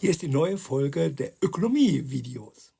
Hier ist die neue Folge der Ökonomie-Videos.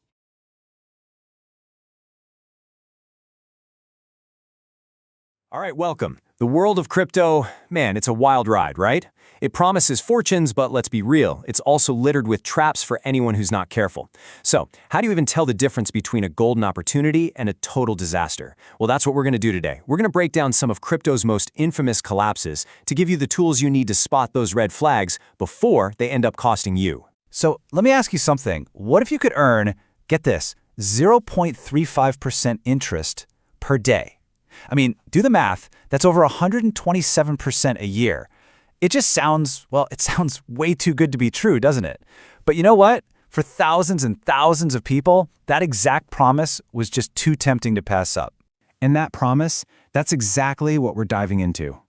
All right, welcome. The world of crypto, man, it's a wild ride, right? It promises fortunes, but let's be real, it's also littered with traps for anyone who's not careful. So, how do you even tell the difference between a golden opportunity and a total disaster? Well, that's what we're going to do today. We're going to break down some of crypto's most infamous collapses to give you the tools you need to spot those red flags before they end up costing you. So let me ask you something. What if you could earn, get this, 0.35% interest per day? I mean, do the math. That's over 127% a year. It just sounds, well, it sounds way too good to be true, doesn't it? But you know what? For thousands and thousands of people, that exact promise was just too tempting to pass up. And that promise, that's exactly what we're diving into.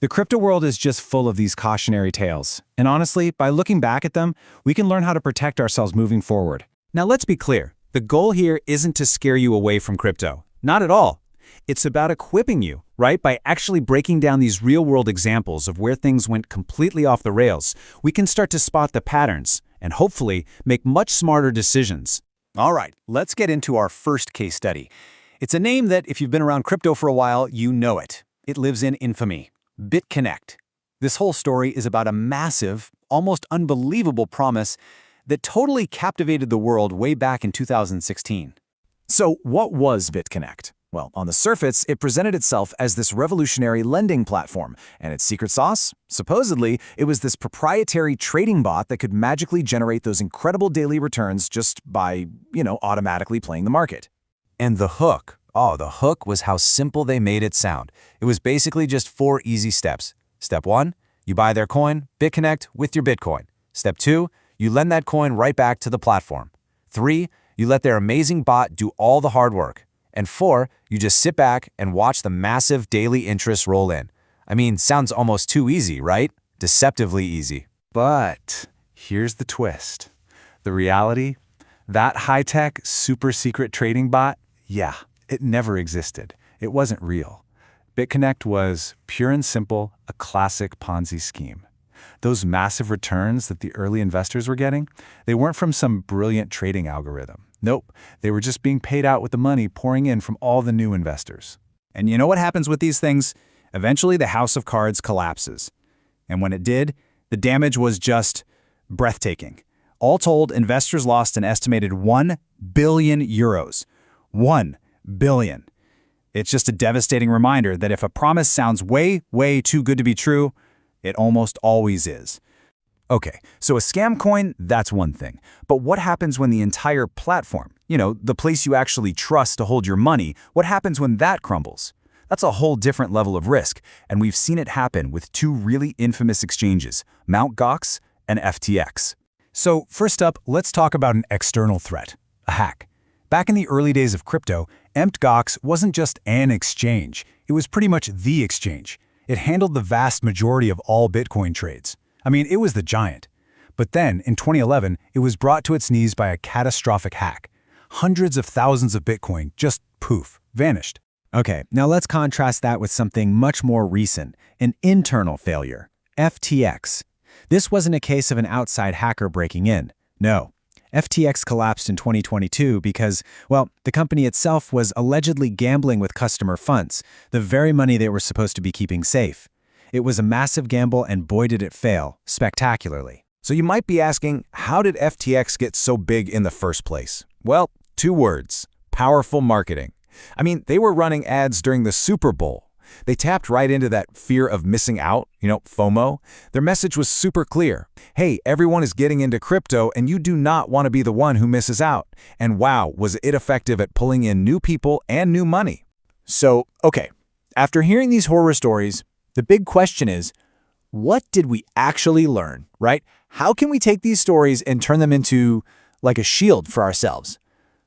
The crypto world is just full of these cautionary tales. And honestly, by looking back at them, we can learn how to protect ourselves moving forward. Now let's be clear. The goal here isn't to scare you away from crypto. Not at all. It's about equipping you, right? By actually breaking down these real-world examples of where things went completely off the rails, we can start to spot the patterns and hopefully make much smarter decisions. All right, let's get into our first case study. It's a name that, if you've been around crypto for a while, you know it. It lives in infamy. BitConnect. This whole story is about a massive, almost unbelievable promise that totally captivated the world way back in 2016. So what was BitConnect? Well, on the surface, it presented itself as this revolutionary lending platform, and its secret sauce? Supposedly, it was this proprietary trading bot that could magically generate those incredible daily returns just by, automatically playing the market. And the hook. Oh, the hook was how simple they made it sound. It was basically just 4 easy steps. Step 1, you buy their coin, BitConnect, with your Bitcoin. Step 2, you lend that coin right back to the platform. 3, you let their amazing bot do all the hard work. And 4, you just sit back and watch the massive daily interest roll in. I mean, sounds almost too easy, right? Deceptively easy. But here's the twist. The reality? That high-tech, super secret trading bot? Yeah. It never existed. It wasn't real. BitConnect was, pure and simple, a classic Ponzi scheme. Those massive returns that the early investors were getting, they weren't from some brilliant trading algorithm. Nope, they were just being paid out with the money pouring in from all the new investors. And you know what happens with these things? Eventually, the house of cards collapses. And when it did, the damage was just breathtaking. All told, investors lost an estimated 1 billion euros. 1 billion. It's just a devastating reminder that if a promise sounds way, way too good to be true, it almost always is. Okay, so a scam coin, that's one thing. But what happens when the entire platform, the place you actually trust to hold your money, what happens when that crumbles? That's a whole different level of risk, and we've seen it happen with 2 really infamous exchanges, Mt. Gox and FTX. So first up, let's talk about an external threat, a hack. Back in the early days of crypto, Mt. Gox wasn't just an exchange, it was pretty much the exchange. It handled the vast majority of all Bitcoin trades. I mean, it was the giant. But then, in 2011, it was brought to its knees by a catastrophic hack. Hundreds of thousands of Bitcoin just poof, vanished. Okay, now let's contrast that with something much more recent, an internal failure, FTX. This wasn't a case of an outside hacker breaking in. No. FTX collapsed in 2022 because, the company itself was allegedly gambling with customer funds, the very money they were supposed to be keeping safe. It was a massive gamble, and boy did it fail, spectacularly. So you might be asking, how did FTX get so big in the first place? Well, 2 words, powerful marketing. I mean, they were running ads during the Super Bowl. They tapped right into that fear of missing out, FOMO. Their message was super clear. Hey, everyone is getting into crypto and you do not want to be the one who misses out. And wow, was it effective at pulling in new people and new money. So, okay, after hearing these horror stories, the big question is, what did we actually learn, right? How can we take these stories and turn them into like a shield for ourselves?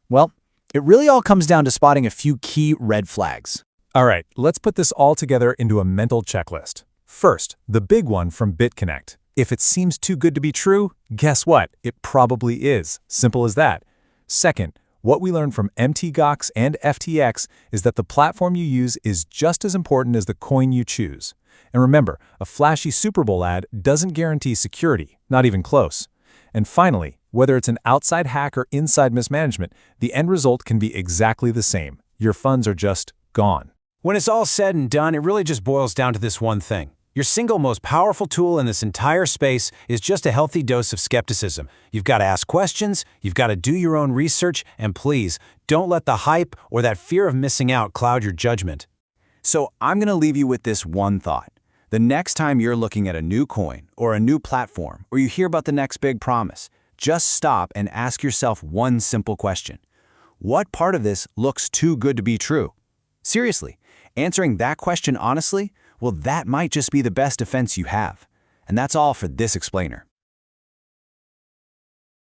Well, it really all comes down to spotting a few key red flags. All right, let's put this all together into a mental checklist. First, the big one from BitConnect. If it seems too good to be true, guess what? It probably is. Simple as that. Second, what we learned from Mt. Gox and FTX is that the platform you use is just as important as the coin you choose. And remember, a flashy Super Bowl ad doesn't guarantee security, not even close. And finally, whether it's an outside hack or inside mismanagement, the end result can be exactly the same. Your funds are just gone. When it's all said and done, it really just boils down to this one thing. Your single most powerful tool in this entire space is just a healthy dose of skepticism. You've got to ask questions, you've got to do your own research, and please, don't let the hype or that fear of missing out cloud your judgment. So I'm going to leave you with this one thought. The next time you're looking at a new coin or a new platform, or you hear about the next big promise, just stop and ask yourself one simple question. What part of this looks too good to be true? Seriously, answering that question honestly, well, that might just be the best defense you have. And that's all for this explainer.